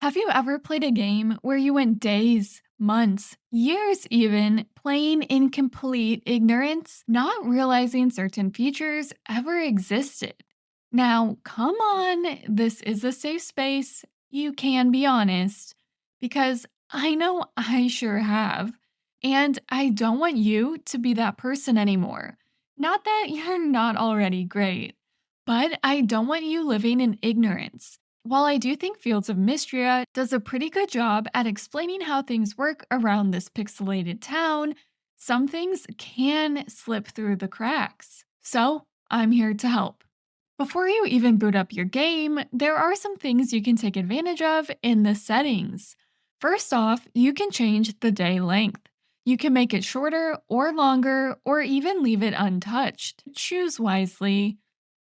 Have you ever played a game where you went days, months, years even, playing in complete ignorance, not realizing certain features ever existed? Now, come on, this is a safe space. You can be honest, because I know I sure have. And I don't want you to be that person anymore. Not that you're not already great, but I don't want you living in ignorance. While I do think Fields of Mistria does a pretty good job at explaining how things work around this pixelated town, some things can slip through the cracks. So, I'm here to help. Before you even boot up your game, there are some things you can take advantage of in the settings. First off, you can change the day length. You can make it shorter or longer, or even leave it untouched. Choose wisely.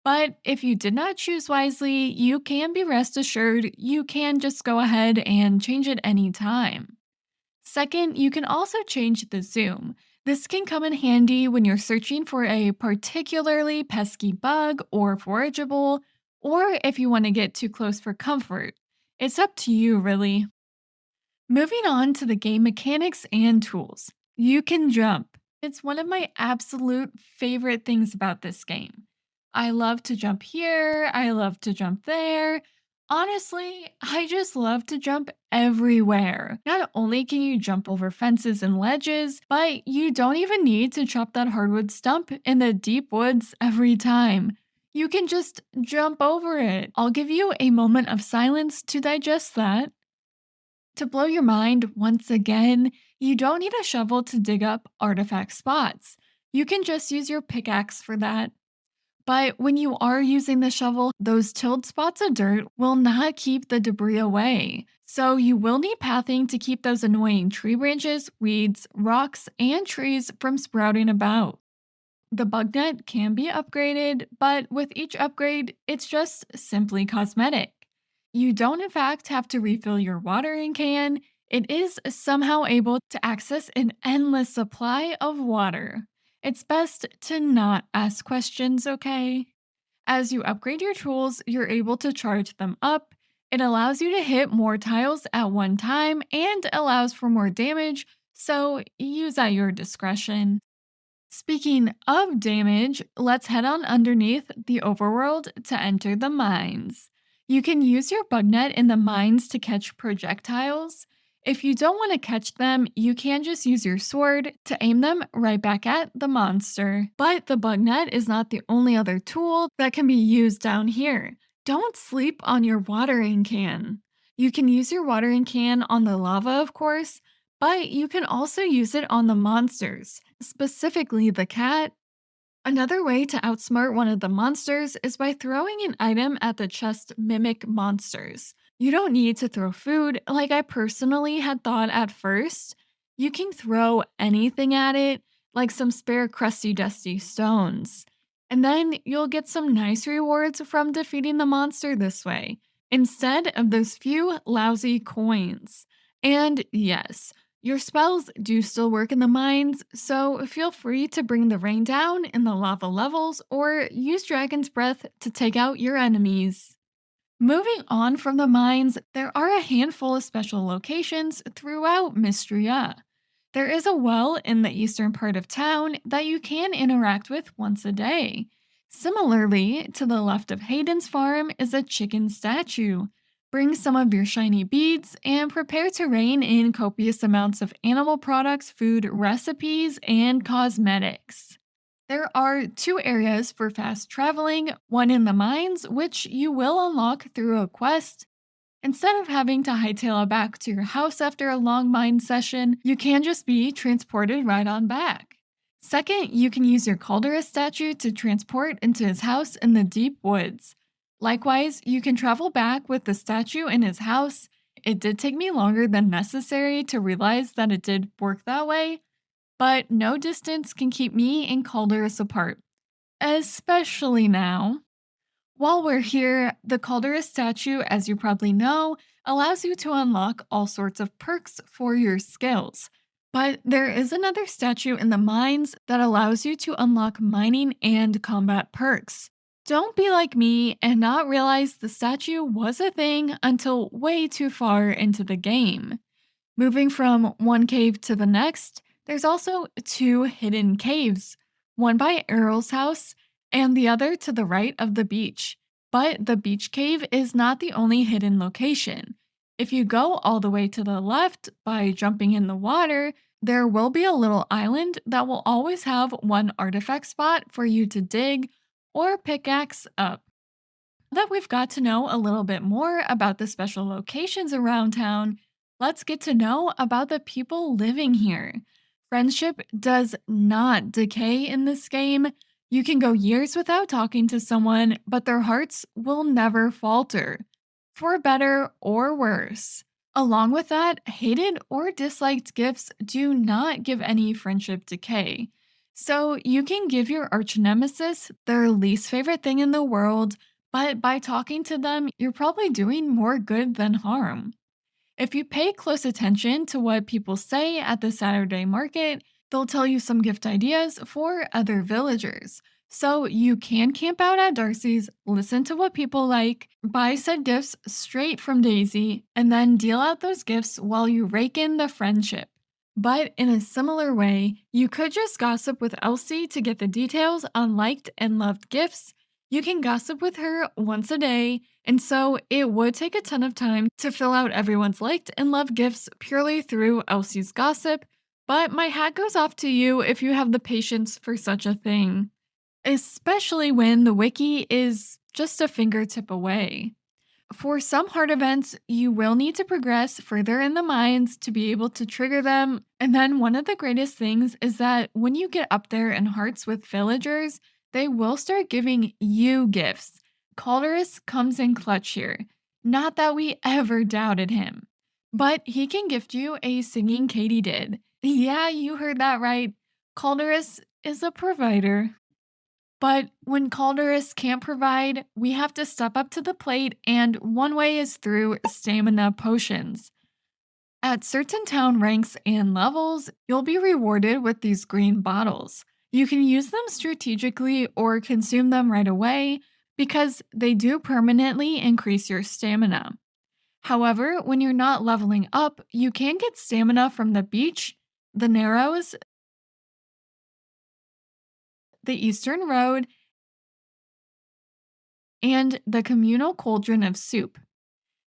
But if you did not choose wisely, you can be rest assured you can just go ahead and change it anytime. Second, you can also change the zoom. This can come in handy when you're searching for a particularly pesky bug or forageable, or if you want to get too close for comfort. It's up to you, really. Moving on to the game mechanics and tools. You can jump. It's one of my absolute favorite things about this game. I love to jump here, I love to jump there. Honestly, I just love to jump everywhere. Not only can you jump over fences and ledges, but you don't even need to chop that hardwood stump in the deep woods every time. You can just jump over it. I'll give you a moment of silence to digest that. To blow your mind once again, you don't need a shovel to dig up artifact spots. You can just use your pickaxe for that. But when you are using the shovel, those tilled spots of dirt will not keep the debris away. So you will need pathing to keep those annoying tree branches, weeds, rocks, and trees from sprouting about. The bug net can be upgraded, but with each upgrade, it's just simply cosmetic. You don't, in fact, have to refill your watering can. It is somehow able to access an endless supply of water. It's best to not ask questions, okay? As you upgrade your tools, you're able to charge them up. It allows you to hit more tiles at one time and allows for more damage, so use at your discretion. Speaking of damage, let's head on underneath the overworld to enter the mines. You can use your bug net in the mines to catch projectiles. If you don't want to catch them, you can just use your sword to aim them right back at the monster. But the bug net is not the only other tool that can be used down here. Don't sleep on your watering can. You can use your watering can on the lava, of course, but you can also use it on the monsters, specifically the cat. Another way to outsmart one of the monsters is by throwing an item at the chest mimic monsters. You don't need to throw food like I personally had thought at first. You can throw anything at it, like some spare crusty dusty stones. And then you'll get some nice rewards from defeating the monster this way, instead of those few lousy coins. And yes, your spells do still work in the mines, so feel free to bring the rain down in the lava levels or use Dragon's Breath to take out your enemies. Moving on from the mines, there are a handful of special locations throughout Mistria. There is a well in the eastern part of town that you can interact with once a day. Similarly, to the left of Hayden's farm is a chicken statue. Bring some of your shiny beads and prepare to rain in copious amounts of animal products, food, recipes, and cosmetics. There are two areas for fast traveling, one in the mines, which you will unlock through a quest. Instead of having to hightail it back to your house after a long mine session, you can just be transported right on back. Second, you can use your Calderus statue to transport into his house in the deep woods. Likewise, you can travel back with the statue in his house. It did take me longer than necessary to realize that it did work that way, but no distance can keep me and Calderus apart, especially now. While we're here, the Calderus statue, as you probably know, allows you to unlock all sorts of perks for your skills. But there is another statue in the mines that allows you to unlock mining and combat perks. Don't be like me and not realize the statue was a thing until way too far into the game. Moving from one cave to the next, there's also two hidden caves, one by Errol's house and the other to the right of the beach. But the beach cave is not the only hidden location. If you go all the way to the left by jumping in the water, there will be a little island that will always have one artifact spot for you to dig or pickaxe up. That we've got to know a little bit more about the special locations around town, let's get to know about the people living here. Friendship does not decay in this game. You can go years without talking to someone, but their hearts will never falter, for better or worse. Along with that, hated or disliked gifts do not give any friendship decay. So you can give your arch nemesis their least favorite thing in the world, but by talking to them, you're probably doing more good than harm. If you pay close attention to what people say at the Saturday market, they'll tell you some gift ideas for other villagers. So you can camp out at Darcy's, listen to what people like, buy said gifts straight from Daisy, and then deal out those gifts while you rake in the friendship. But in a similar way, you could just gossip with Elsie to get the details on liked and loved gifts. You can gossip with her once a day, and so it would take a ton of time to fill out everyone's liked and loved gifts purely through Elsie's gossip. But my hat goes off to you if you have the patience for such a thing, especially when the wiki is just a fingertip away. For some hard events, you will need to progress further in the mines to be able to trigger them. And then one of the greatest things is that when you get up there in hearts with villagers, they will start giving you gifts. Calderus comes in clutch here. Not that we ever doubted him. But he can gift you a singing katydid. Yeah, you heard that right. Calderus is a provider. But when Calderus can't provide, we have to step up to the plate, and one way is through stamina potions. At certain town ranks and levels, you'll be rewarded with these green bottles. You can use them strategically or consume them right away because they do permanently increase your stamina. However, when you're not leveling up, you can get stamina from the beach, the Narrows, the Eastern Road, and the communal cauldron of soup.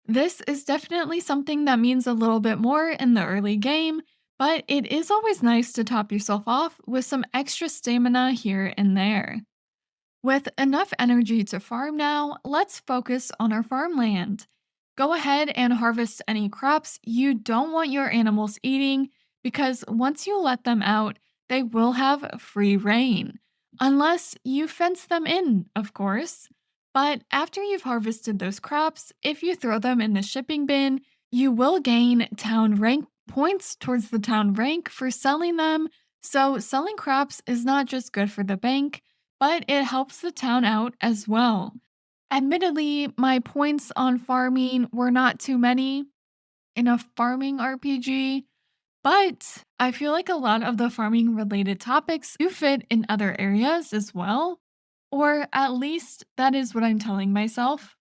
This is definitely something that means a little bit more in the early game, but it is always nice to top yourself off with some extra stamina here and there. With enough energy to farm now, let's focus on our farmland. Go ahead and harvest any crops you don't want your animals eating because once you let them out, they will have free reign. Unless you fence them in, of course. But after you've harvested those crops, if you throw them in the shipping bin, you will gain town rank points towards the town rank for selling them. So, selling crops is not just good for the bank, but it helps the town out as well. Admittedly, my points on farming were not too many in a farming RPG, but I feel like a lot of the farming related topics do fit in other areas as well. Or at least that is what I'm telling myself.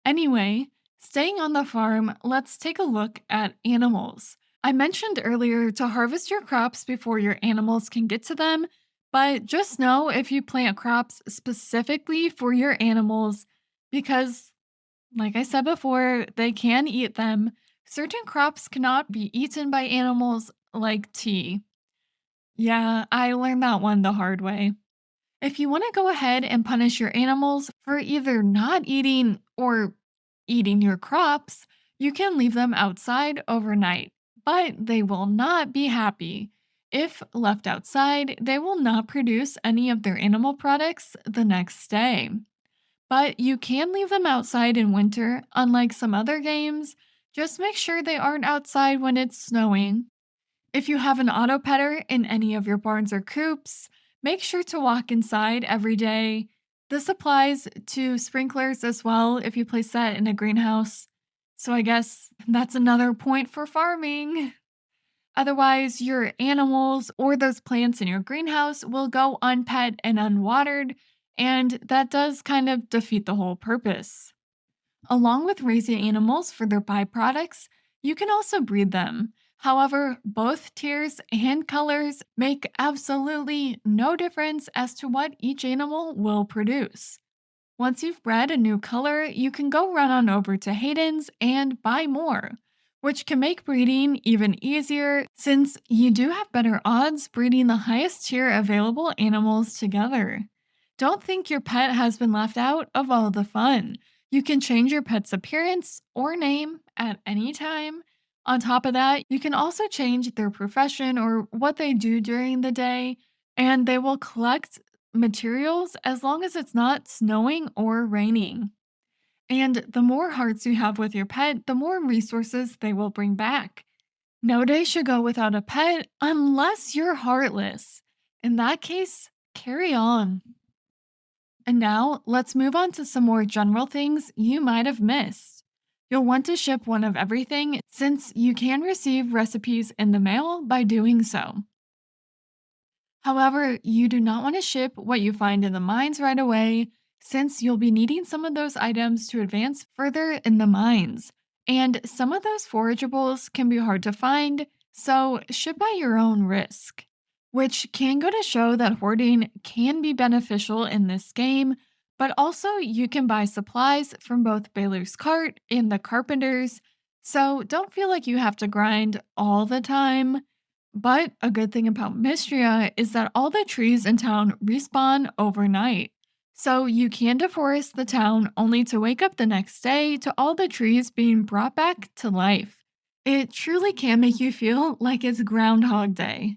Anyway, staying on the farm, let's take a look at animals. I mentioned earlier to harvest your crops before your animals can get to them, but just know if you plant crops specifically for your animals, because, like I said before, they can eat them. Certain crops cannot be eaten by animals, like tea. Yeah, I learned that one the hard way. If you want to go ahead and punish your animals for either not eating or eating your crops, you can leave them outside overnight, but they will not be happy. If left outside, they will not produce any of their animal products the next day. But you can leave them outside in winter, unlike some other games. Just make sure they aren't outside when it's snowing. If you have an auto petter in any of your barns or coops, make sure to walk inside every day. This applies to sprinklers as well if you place that in a greenhouse. So I guess that's another point for farming. Otherwise, your animals or those plants in your greenhouse will go unpet and unwatered, and that does kind of defeat the whole purpose. Along with raising animals for their byproducts, you can also breed them. However, both tiers and colors make absolutely no difference as to what each animal will produce. Once you've bred a new color, you can go run on over to Hayden's and buy more, which can make breeding even easier since you do have better odds breeding the highest tier available animals together. Don't think your pet has been left out of all the fun. You can change your pet's appearance or name at any time. On top of that, you can also change their profession or what they do during the day, and they will collect materials as long as it's not snowing or raining. And the more hearts you have with your pet, the more resources they will bring back. No day should go without a pet unless you're heartless. In that case, carry on. And now let's move on to some more general things you might have missed. You'll want to ship one of everything since you can receive recipes in the mail by doing so. However, you do not want to ship what you find in the mines right away, since you'll be needing some of those items to advance further in the mines. And some of those forageables can be hard to find, so ship at your own risk. Which can go to show that hoarding can be beneficial in this game, but also you can buy supplies from both Baylor's Cart and the Carpenters, so don't feel like you have to grind all the time. But a good thing about Mistria is that all the trees in town respawn overnight. So you can deforest the town only to wake up the next day to all the trees being brought back to life. It truly can make you feel like it's Groundhog Day.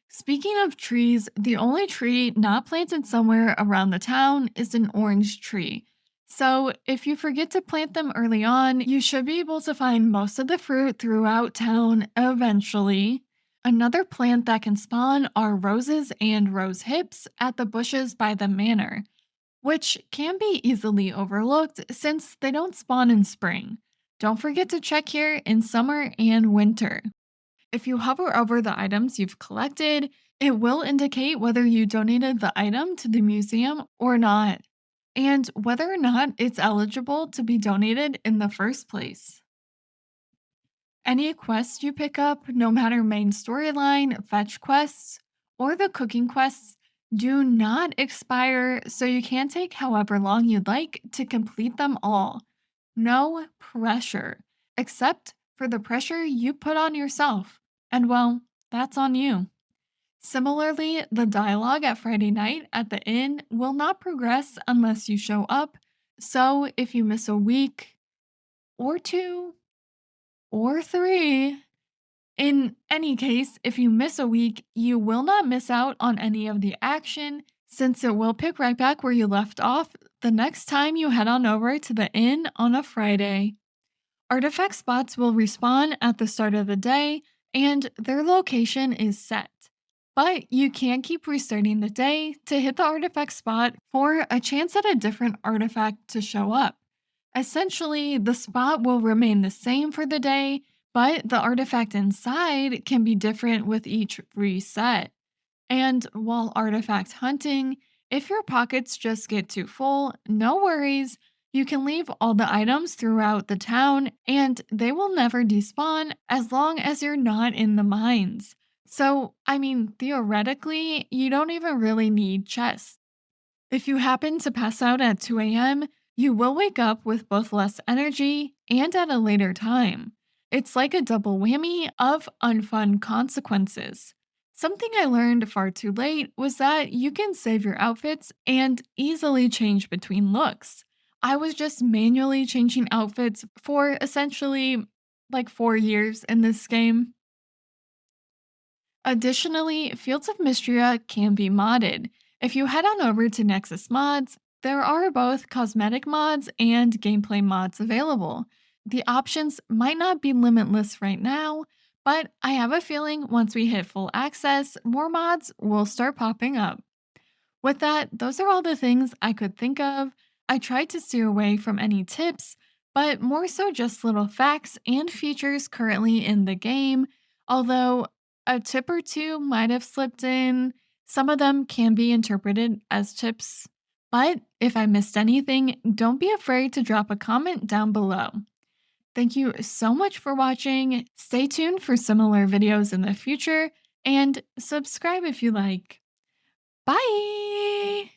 Speaking of trees, the only tree not planted somewhere around the town is an orange tree. So, if you forget to plant them early on, you should be able to find most of the fruit throughout town eventually. Another plant that can spawn are roses and rose hips at the bushes by the manor, which can be easily overlooked since they don't spawn in spring. Don't forget to check here in summer and winter. If you hover over the items you've collected, it will indicate whether you donated the item to the museum or not, and whether or not it's eligible to be donated in the first place. Any quest you pick up, no matter main storyline, fetch quests, or the cooking quests, do not expire, so you can take however long you'd like to complete them all. No pressure, except for the pressure you put on yourself. And well, that's on you. Similarly, the dialogue at Friday night at the inn will not progress unless you show up. So if you miss a week, or two, or three, in any case, if you miss a week, you will not miss out on any of the action since it will pick right back where you left off the next time you head on over to the inn on a Friday. Artifact spots will respawn at the start of the day and their location is set. But you can keep restarting the day to hit the artifact spot for a chance at a different artifact to show up. Essentially, the spot will remain the same for the day, but the artifact inside can be different with each reset. And while artifact hunting, if your pockets just get too full, no worries. You can leave all the items throughout the town and they will never despawn as long as you're not in the mines. So, I mean, theoretically, you don't even really need chests. If you happen to pass out at 2 a.m., you will wake up with both less energy and at a later time. It's like a double whammy of unfun consequences. Something I learned far too late was that you can save your outfits and easily change between looks. I was just manually changing outfits for essentially like 4 years in this game. Additionally, Fields of Mystria can be modded. If you head on over to Nexus Mods, there are both cosmetic mods and gameplay mods available. The options might not be limitless right now, but I have a feeling once we hit full access, more mods will start popping up. With that, those are all the things I could think of. I tried to steer away from any tips, but more so just little facts and features currently in the game, although a tip or two might have slipped in. Some of them can be interpreted as tips, But if I missed anything, don't be afraid to drop a comment down below. Thank you so much for watching. Stay tuned for similar videos in the future and subscribe if you like. Bye!